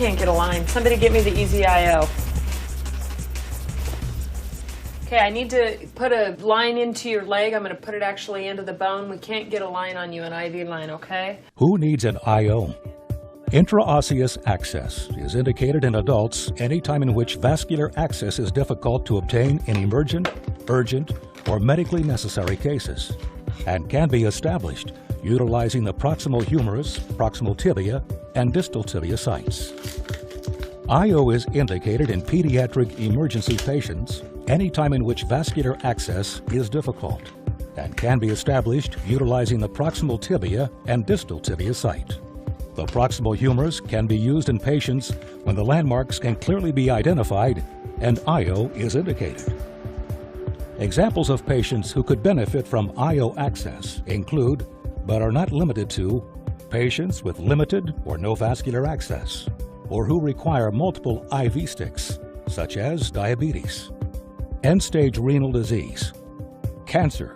can't get a line. Somebody get me the Easy IO. Okay, I need to put a line into your leg. I'm going to put it actually into the bone. We can't get a line on you, an IV line, okay? Who needs an IO? Intraosseous access is indicated in adults any time in which vascular access is difficult to obtain in emergent, urgent, or medically necessary cases, and can be established utilizing the proximal humerus, proximal tibia, and distal tibia sites. IO is indicated in pediatric emergency patients any time in which vascular access is difficult, and can be established utilizing the proximal tibia and distal tibia site. The proximal humerus can be used in patients when the landmarks can clearly be identified and IO is indicated. Examples of patients who could benefit from IO access include, but are not limited to, patients with limited or no vascular access, or who require multiple IV sticks, such as diabetes, end-stage renal disease, cancer,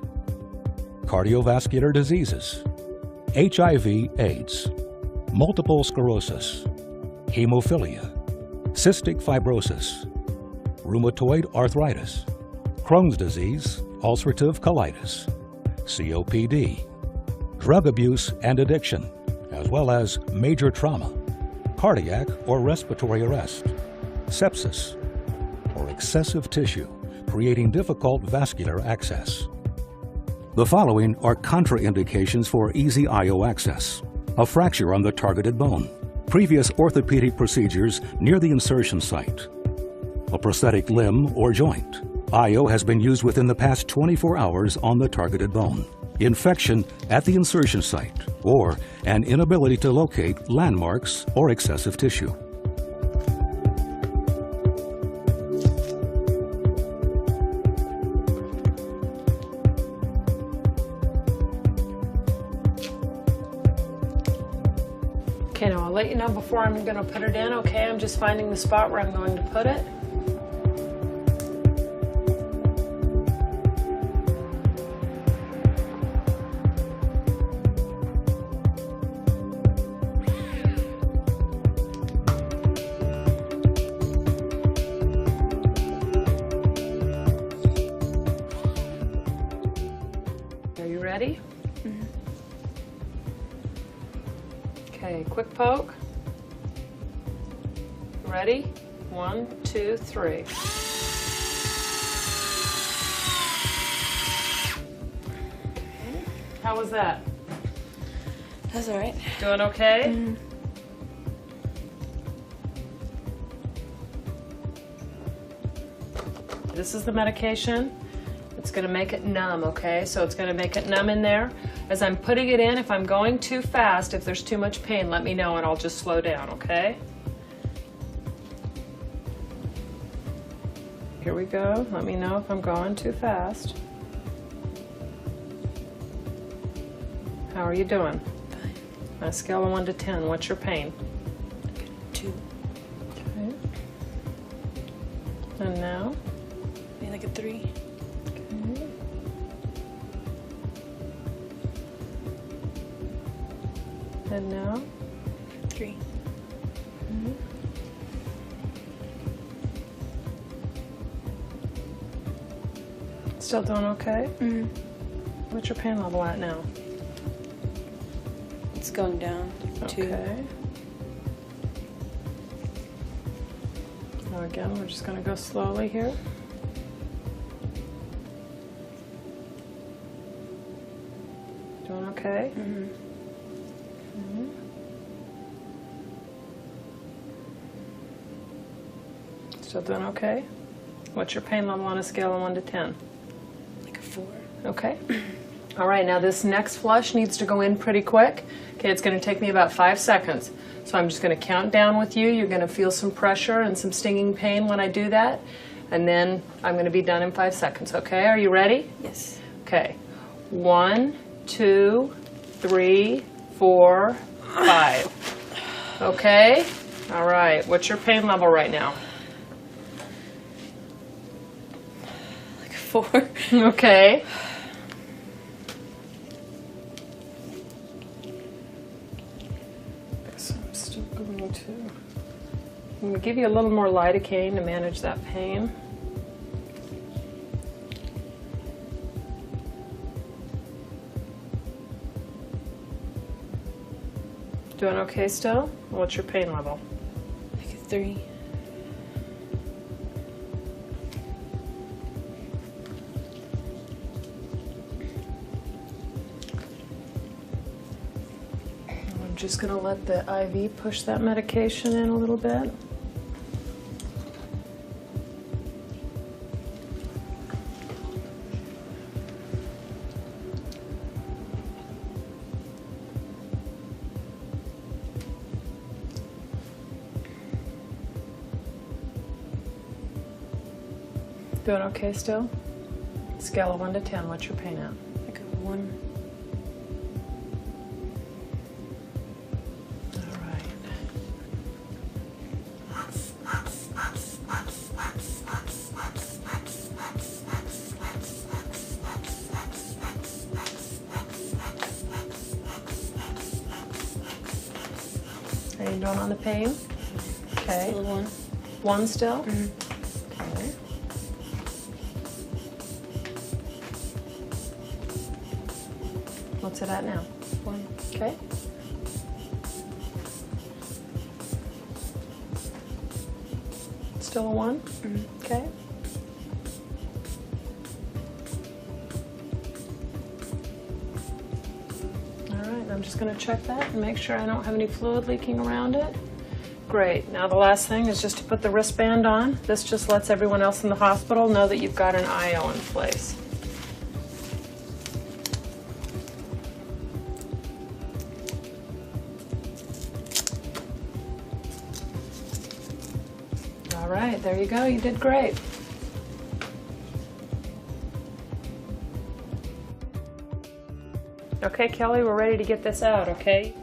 cardiovascular diseases, HIV/AIDS, multiple sclerosis, hemophilia, cystic fibrosis, rheumatoid arthritis, Crohn's disease, ulcerative colitis, COPD, drug abuse and addiction, as well as major trauma, cardiac or respiratory arrest, sepsis, or excessive tissue, creating difficult vascular access. The following are contraindications for easy IO access: a fracture on the targeted bone, previous orthopedic procedures near the insertion site, a prosthetic limb or joint. IO has been used within the past 24 hours on the targeted bone, infection at the insertion site, or an inability to locate landmarks or excessive tissue. Okay, now I'll let you know before I'm going to put it in, okay? I'm just finding the spot where I'm going to put it. Are you ready? Mm-hmm. Okay, quick poke. Ready? 1, 2, 3. Okay. How was that? That's all right. Doing okay? Mm-hmm. This is the medication. It's going to make it numb, okay? So it's going to make it numb in there. As I'm putting it in, if I'm going too fast, if there's too much pain, let me know and I'll just slow down, okay? Here we go. Let me know if I'm going too fast. How are you doing? Fine. On a scale of 1 to 10, what's your pain? 2. Okay. And now? Maybe like a 3. Okay. And now? 3. Okay. Still doing okay? Mm-hmm. What's your pain level at now? It's going down. 2. Okay. Now again, we're just going to go slowly here. Doing okay? Mm-hmm. Still doing okay? What's your pain level on a scale of 1 to 10? Like a 4. Okay. All right, now this next flush needs to go in pretty quick. Okay, it's going to take me about 5 seconds. So I'm just going to count down with you. You're going to feel some pressure and some stinging pain when I do that. And then I'm going to be done in 5 seconds, okay? Are you ready? Yes. Okay. 1, 2, 3, 4, 5. Okay? All right. What's your pain level right now? Like a 4. Okay. I'm still going to I'm going to give you a little more lidocaine to manage that pain. Doing okay still? What's your pain level? Like a 3. I'm just going to let the IV push that medication in a little bit. Doing okay still? Scale of 1 to 10, what's your pain at? Like a 1. All right. How are you doing on the pain? Okay. Still a 1. 1 still? Mm-hmm. Okay. What's it at now? 1. Okay. Still a 1? Mm-hmm. Okay. All right, I'm just going to check that and make sure I don't have any fluid leaking around it. Great. Now the last thing is just to put the wristband on. This just lets everyone else in the hospital know that you've got an IO in place. All right, there you go. You did great. Okay, Kelly, we're ready to get this out, okay?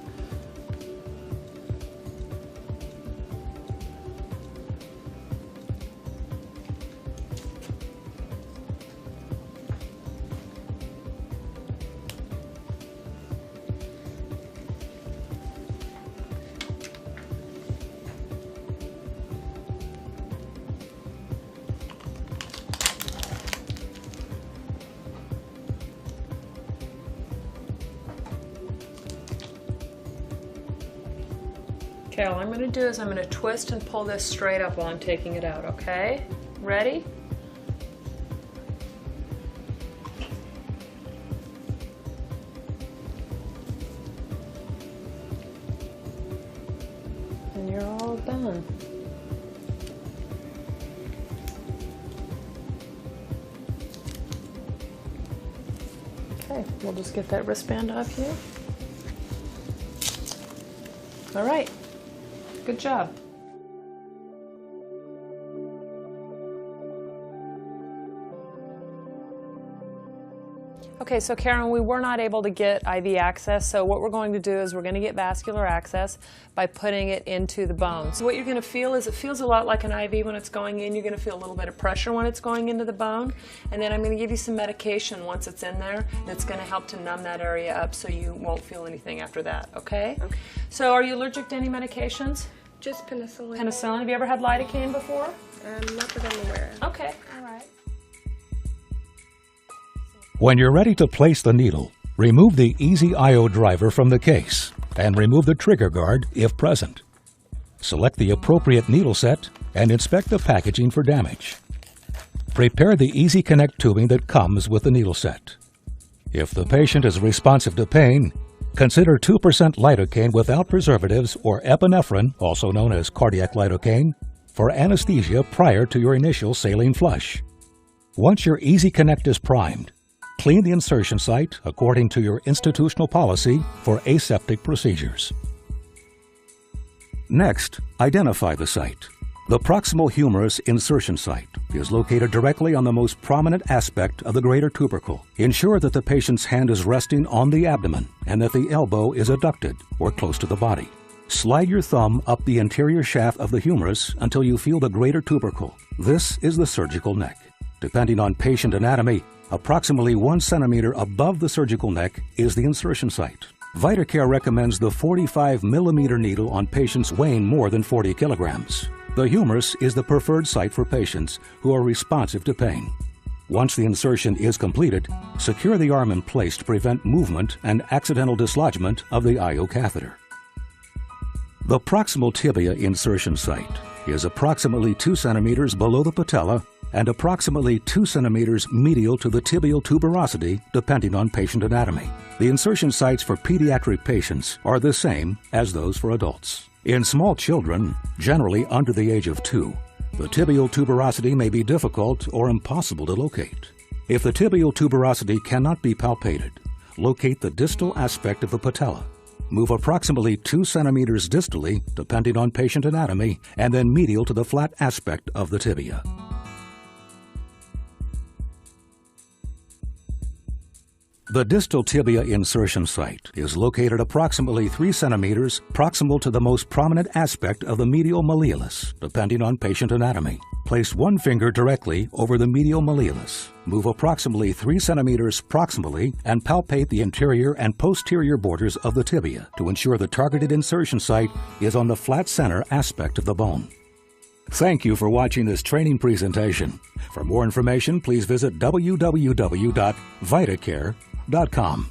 Okay, all I'm going to do is I'm going to twist and pull this straight up while I'm taking it out, okay? Ready? And you're all done. Okay, we'll just get that wristband off you. All right. Good job. Okay, so Karen, we were not able to get IV access, so what we're going to do is we're going to get vascular access by putting it into the bone. So what you're going to feel is it feels a lot like an IV when it's going in. You're going to feel a little bit of pressure when it's going into the bone, and then I'm going to give you some medication once it's in there that's going to help to numb that area up so you won't feel anything after that, okay? Okay. So are you allergic to any medications? Just penicillin. Penicillin. Have you ever had lidocaine before? Not that I'm aware of. Okay, all right. When you're ready to place the needle, remove the Easy IO driver from the case and remove the trigger guard if present. Select the appropriate needle set and inspect the packaging for damage. Prepare the Easy Connect tubing that comes with the needle set. If the patient is responsive to pain, consider 2% lidocaine without preservatives or epinephrine, also known as cardiac lidocaine, for anesthesia prior to your initial saline flush. Once your Easy Connect is primed, clean the insertion site according to your institutional policy for aseptic procedures. Next, identify the site. The proximal humerus insertion site is located directly on the most prominent aspect of the greater tubercle. Ensure that the patient's hand is resting on the abdomen and that the elbow is adducted or close to the body. Slide your thumb up the interior shaft of the humerus until you feel the greater tubercle. This is the surgical neck. Depending on patient anatomy, approximately 1 centimeter above the surgical neck is the insertion site. VitaCare recommends the 45 millimeter needle on patients weighing more than 40 kilograms. The humerus is the preferred site for patients who are responsive to pain. Once the insertion is completed, secure the arm in place to prevent movement and accidental dislodgement of the IO catheter. The proximal tibia insertion site is approximately 2 centimeters below the patella and approximately 2 centimeters medial to the tibial tuberosity, depending on patient anatomy. The insertion sites for pediatric patients are the same as those for adults. In small children, generally under the age of 2, the tibial tuberosity may be difficult or impossible to locate. If the tibial tuberosity cannot be palpated, locate the distal aspect of the patella. Move approximately 2 centimeters distally, depending on patient anatomy, and then medial to the flat aspect of the tibia. The distal tibia insertion site is located approximately 3 centimeters proximal to the most prominent aspect of the medial malleolus, depending on patient anatomy. Place one finger directly over the medial malleolus. Move approximately 3 centimeters proximally and palpate the interior and posterior borders of the tibia to ensure the targeted insertion site is on the flat center aspect of the bone. Thank you for watching this training presentation. For more information, please visit www.vitacare.com.